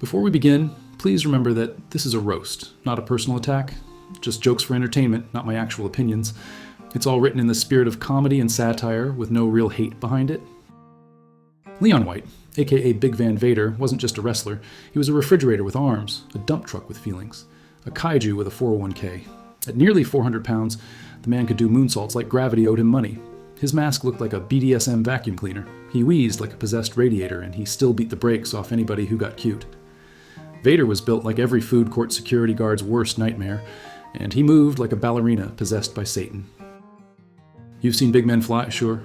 Before we begin, please remember that this is a roast, not a personal attack. Just jokes for entertainment, not my actual opinions. It's all written in the spirit of comedy and satire, with no real hate behind it. Leon White, aka Big Van Vader, wasn't just a wrestler. He was a refrigerator with arms, a dump truck with feelings, a kaiju with a 401k. At nearly 400 pounds, the man could do moonsaults like gravity owed him money. His mask looked like a BDSM vacuum cleaner. He wheezed like a possessed radiator, and he still beat the brakes off anybody who got cute. Vader was built like every food court security guard's worst nightmare, and he moved like a ballerina possessed by Satan. You've seen big men fly, sure.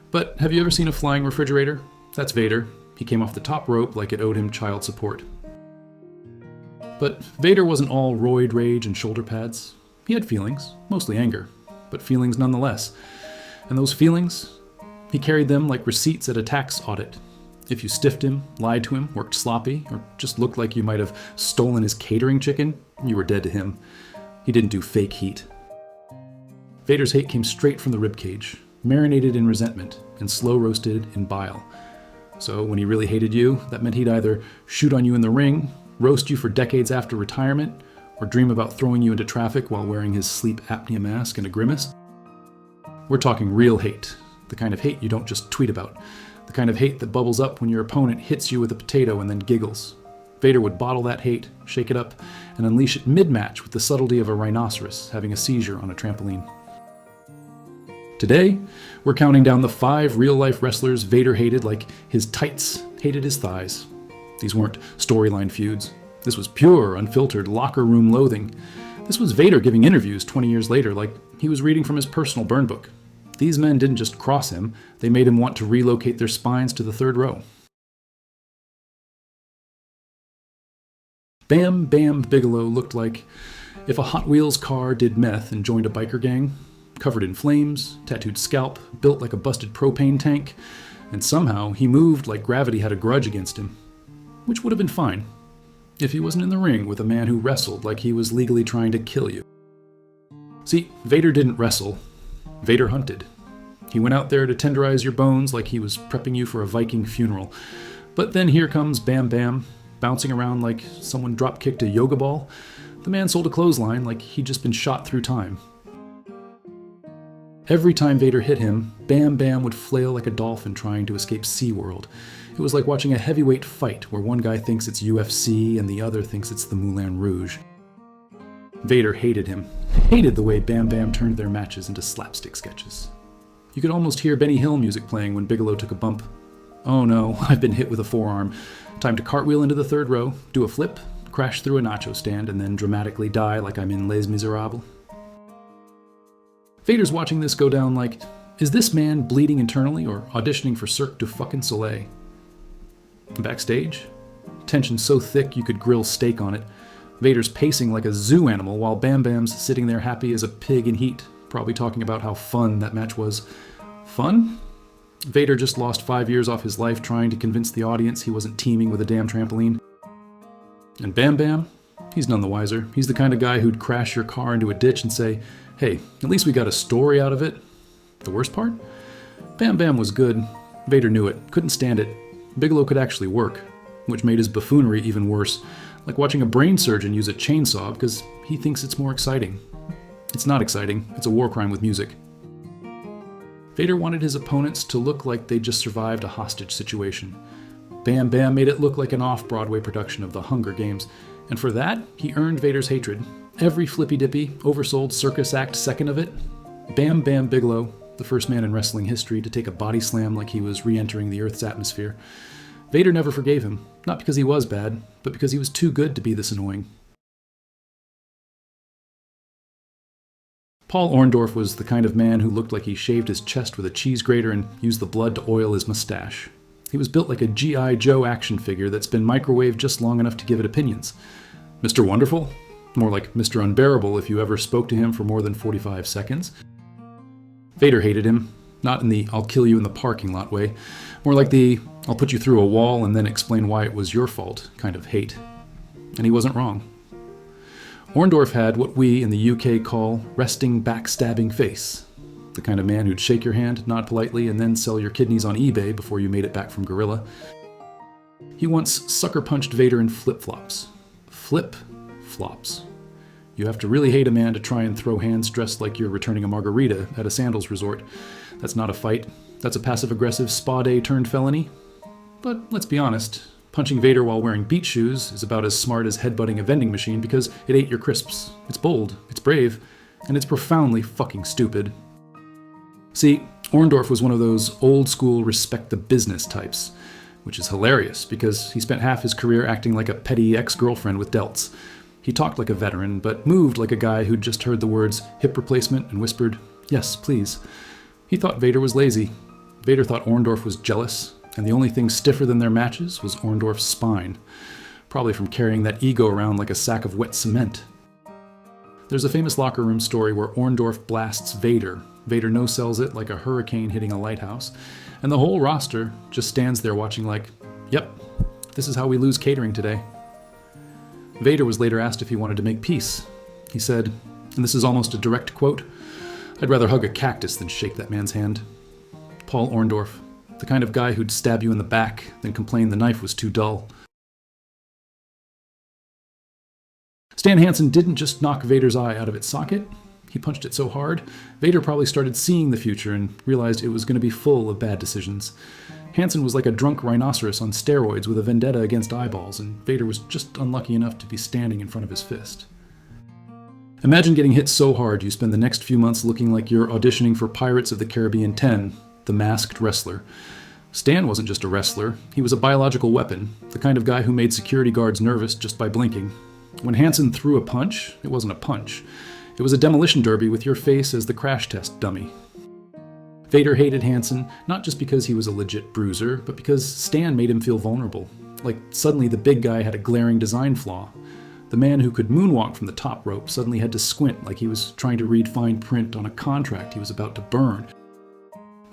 But have you ever seen a flying refrigerator? That's Vader. He came off the top rope like it owed him child support. But Vader wasn't all roid rage and shoulder pads. He had feelings, mostly anger, but feelings nonetheless. And those feelings, he carried them like receipts at a tax audit. If you stiffed him, lied to him, worked sloppy, or just looked like you might have stolen his catering chicken, you were dead to him. He didn't do fake heat. Vader's hate came straight from the ribcage, marinated in resentment and slow roasted in bile. So when he really hated you, that meant he'd either shoot on you in the ring, roast you for decades after retirement, or dream about throwing you into traffic while wearing his sleep apnea mask and a grimace. We're talking real hate, the kind of hate you don't just tweet about, the kind of hate that bubbles up when your opponent hits you with a potato and then giggles. Vader would bottle that hate, shake it up, and unleash it mid-match with the subtlety of a rhinoceros having a seizure on a trampoline. Today, we're counting down the 5 real-life wrestlers Vader hated like his tights hated his thighs. These weren't storyline feuds. This was pure, unfiltered, locker room loathing. This was Vader giving interviews 20 years later like he was reading from his personal burn book. These men didn't just cross him, they made him want to relocate their spines to the third row. Bam Bam Bigelow looked like if a Hot Wheels car did meth and joined a biker gang, covered in flames, tattooed scalp, built like a busted propane tank, and somehow he moved like gravity had a grudge against him. Which would have been fine, if he wasn't in the ring with a man who wrestled like he was legally trying to kill you. See, Vader didn't wrestle, Vader hunted. He went out there to tenderize your bones like he was prepping you for a Viking funeral. But then here comes Bam Bam, bouncing around like someone drop-kicked a yoga ball. The man sold a clothesline like he'd just been shot through time. Every time Vader hit him, Bam Bam would flail like a dolphin trying to escape SeaWorld. It was like watching a heavyweight fight where one guy thinks it's UFC and the other thinks it's the Moulin Rouge. Vader hated him, hated the way Bam Bam turned their matches into slapstick sketches. You could almost hear Benny Hill music playing when Bigelow took a bump. Oh no, I've been hit with a forearm. Time to cartwheel into the third row, do a flip, crash through a nacho stand, and then dramatically die like I'm in Les Miserables. Vader's watching this go down like, is this man bleeding internally or auditioning for Cirque du fucking Soleil? Backstage, tension so thick you could grill steak on it. Vader's pacing like a zoo animal while Bam Bam's sitting there happy as a pig in heat, probably talking about how fun that match was. Fun? Vader just lost 5 years off his life trying to convince the audience he wasn't teaming with a damn trampoline. And Bam Bam? He's none the wiser. He's the kind of guy who'd crash your car into a ditch and say, hey, at least we got a story out of it. The worst part? Bam Bam was good. Vader knew it, couldn't stand it. Bigelow could actually work, which made his buffoonery even worse, like watching a brain surgeon use a chainsaw because he thinks it's more exciting. It's not exciting, it's a war crime with music. Vader wanted his opponents to look like they'd just survived a hostage situation. Bam Bam made it look like an off-Broadway production of The Hunger Games, and for that, he earned Vader's hatred. Every flippy-dippy, oversold circus act second of it. Bam Bam Bigelow, the first man in wrestling history to take a body slam like he was re-entering the Earth's atmosphere. Vader never forgave him, not because he was bad, but because he was too good to be this annoying. Paul Orndorf was the kind of man who looked like he shaved his chest with a cheese grater and used the blood to oil his mustache. He was built like a G.I. Joe action figure that's been microwaved just long enough to give it opinions. Mr. Wonderful? More like Mr. Unbearable if you ever spoke to him for more than 45 seconds. Vader hated him, not in the I'll kill you in the parking lot way, more like the I'll put you through a wall and then explain why it was your fault kind of hate. And he wasn't wrong. Orndorf had what we in the UK call resting backstabbing face. The kind of man who'd shake your hand, nod politely, and then sell your kidneys on eBay before you made it back from Gorilla. He once sucker-punched Vader in flip-flops. Flip-flops. You have to really hate a man to try and throw hands dressed like you're returning a margarita at a sandals resort. That's not a fight. That's a passive-aggressive spa day turned felony. But let's be honest, punching Vader while wearing beach shoes is about as smart as headbutting a vending machine because it ate your crisps. It's bold, it's brave, and it's profoundly fucking stupid. See, Orndorf was one of those old-school respect-the-business types, which is hilarious because he spent half his career acting like a petty ex-girlfriend with delts. He talked like a veteran, but moved like a guy who'd just heard the words hip replacement and whispered, "Yes, please." He thought Vader was lazy. Vader thought Orndorf was jealous, and the only thing stiffer than their matches was Orndorf's spine, probably from carrying that ego around like a sack of wet cement. There's a famous locker room story where Orndorf blasts Vader. Vader no-sells it like a hurricane hitting a lighthouse, and the whole roster just stands there watching like, yep, this is how we lose catering today. Vader was later asked if he wanted to make peace. He said, and this is almost a direct quote, "I'd rather hug a cactus than shake that man's hand." Paul Orndorf, the kind of guy who'd stab you in the back, then complain the knife was too dull. Stan Hansen didn't just knock Vader's eye out of its socket. He punched it so hard, Vader probably started seeing the future and realized it was going to be full of bad decisions. Hansen was like a drunk rhinoceros on steroids with a vendetta against eyeballs, and Vader was just unlucky enough to be standing in front of his fist. Imagine getting hit so hard you spend the next few months looking like you're auditioning for Pirates of the Caribbean 10, The Masked Wrestler. Stan wasn't just a wrestler, he was a biological weapon, the kind of guy who made security guards nervous just by blinking. When Hansen threw a punch, it wasn't a punch. It was a demolition derby with your face as the crash test dummy. Vader hated Hansen, not just because he was a legit bruiser, but because Stan made him feel vulnerable. Like suddenly the big guy had a glaring design flaw. The man who could moonwalk from the top rope suddenly had to squint like he was trying to read fine print on a contract he was about to burn.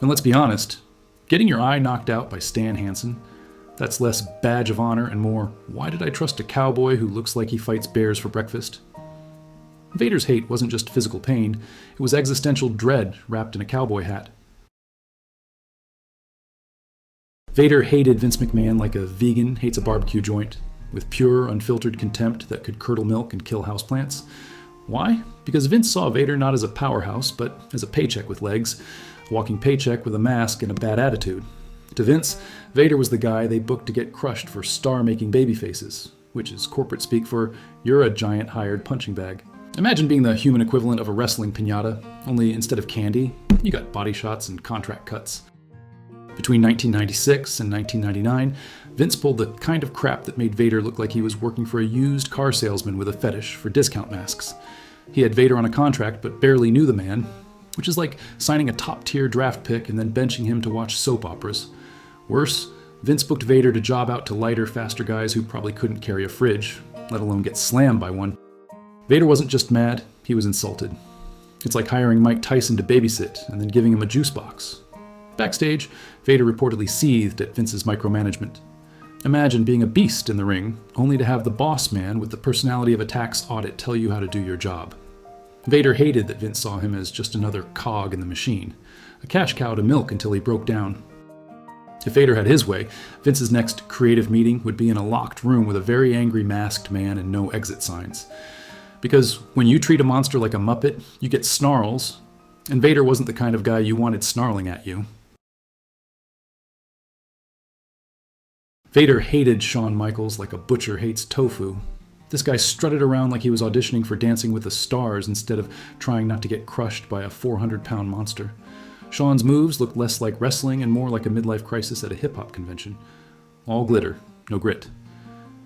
And let's be honest, getting your eye knocked out by Stan Hansen, that's less badge of honor and more, why did I trust a cowboy who looks like he fights bears for breakfast? Vader's hate wasn't just physical pain, it was existential dread wrapped in a cowboy hat. Vader hated Vince McMahon like a vegan hates a barbecue joint, with pure, unfiltered contempt that could curdle milk and kill houseplants. Why? Because Vince saw Vader not as a powerhouse, but as a paycheck with legs, a walking paycheck with a mask and a bad attitude. To Vince, Vader was the guy they booked to get crushed for star-making baby faces, which is corporate speak for, you're a giant hired punching bag. Imagine being the human equivalent of a wrestling piñata, only instead of candy, you got body shots and contract cuts. Between 1996 and 1999, Vince pulled the kind of crap that made Vader look like he was working for a used car salesman with a fetish for discount masks. He had Vader on a contract but barely knew the man, which is like signing a top-tier draft pick and then benching him to watch soap operas. Worse, Vince booked Vader to job out to lighter, faster guys who probably couldn't carry a fridge, let alone get slammed by one. Vader wasn't just mad, he was insulted. It's like hiring Mike Tyson to babysit and then giving him a juice box. Backstage, Vader reportedly seethed at Vince's micromanagement. Imagine being a beast in the ring, only to have the boss man with the personality of a tax audit tell you how to do your job. Vader hated that Vince saw him as just another cog in the machine, a cash cow to milk until he broke down. If Vader had his way, Vince's next creative meeting would be in a locked room with a very angry masked man and no exit signs. Because when you treat a monster like a Muppet, you get snarls, and Vader wasn't the kind of guy you wanted snarling at you. Vader hated Shawn Michaels like a butcher hates tofu. This guy strutted around like he was auditioning for Dancing with the Stars instead of trying not to get crushed by a 400-pound monster. Shawn's moves looked less like wrestling and more like a midlife crisis at a hip-hop convention. All glitter, no grit.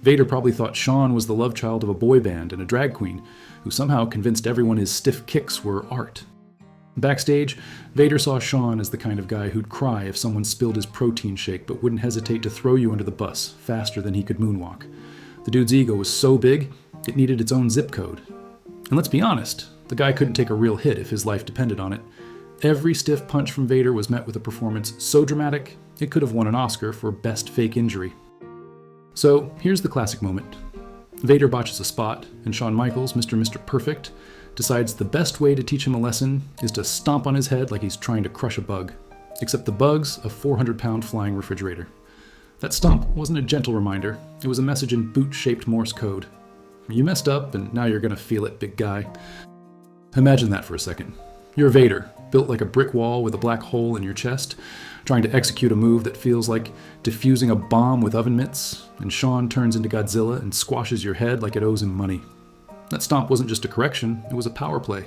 Vader probably thought Shawn was the love child of a boy band and a drag queen, who somehow convinced everyone his stiff kicks were art. Backstage, Vader saw Shawn as the kind of guy who'd cry if someone spilled his protein shake but wouldn't hesitate to throw you under the bus faster than he could moonwalk. The dude's ego was so big, it needed its own zip code. And let's be honest, the guy couldn't take a real hit if his life depended on it. Every stiff punch from Vader was met with a performance so dramatic, it could have won an Oscar for Best Fake Injury. So, here's the classic moment. Vader botches a spot, and Shawn Michaels, Mr. Perfect, decides the best way to teach him a lesson is to stomp on his head like he's trying to crush a bug. Except the bug's a 400-pound flying refrigerator. That stomp wasn't a gentle reminder, it was a message in boot-shaped Morse code. You messed up, and now you're gonna feel it, big guy. Imagine that for a second. You're Vader, built like a brick wall with a black hole in your chest, trying to execute a move that feels like defusing a bomb with oven mitts, and Shawn turns into Godzilla and squashes your head like it owes him money. That stomp wasn't just a correction, it was a power play.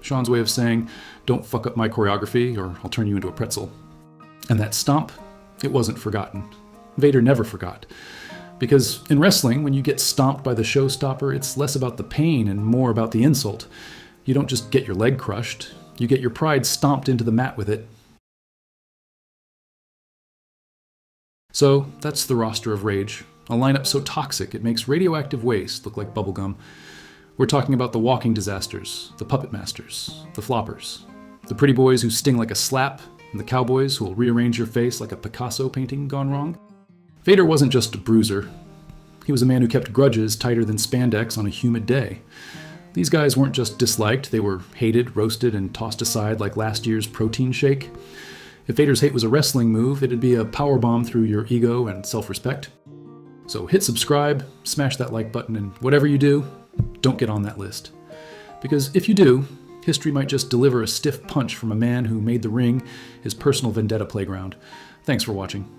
Shawn's way of saying, don't fuck up my choreography or I'll turn you into a pretzel. And that stomp, it wasn't forgotten. Vader never forgot. Because in wrestling, when you get stomped by the showstopper, it's less about the pain and more about the insult. You don't just get your leg crushed, you get your pride stomped into the mat with it. So that's the roster of Rage, a lineup so toxic it makes radioactive waste look like bubblegum. We're talking about the walking disasters, the puppet masters, the floppers, the pretty boys who sting like a slap, and the cowboys who will rearrange your face like a Picasso painting gone wrong. Vader wasn't just a bruiser. He was a man who kept grudges tighter than spandex on a humid day. These guys weren't just disliked, they were hated, roasted, and tossed aside like last year's protein shake. If Vader's hate was a wrestling move, it'd be a powerbomb through your ego and self-respect. So hit subscribe, smash that like button, and whatever you do, don't get on that list. Because if you do, history might just deliver a stiff punch from a man who made the ring his personal vendetta playground. Thanks for watching.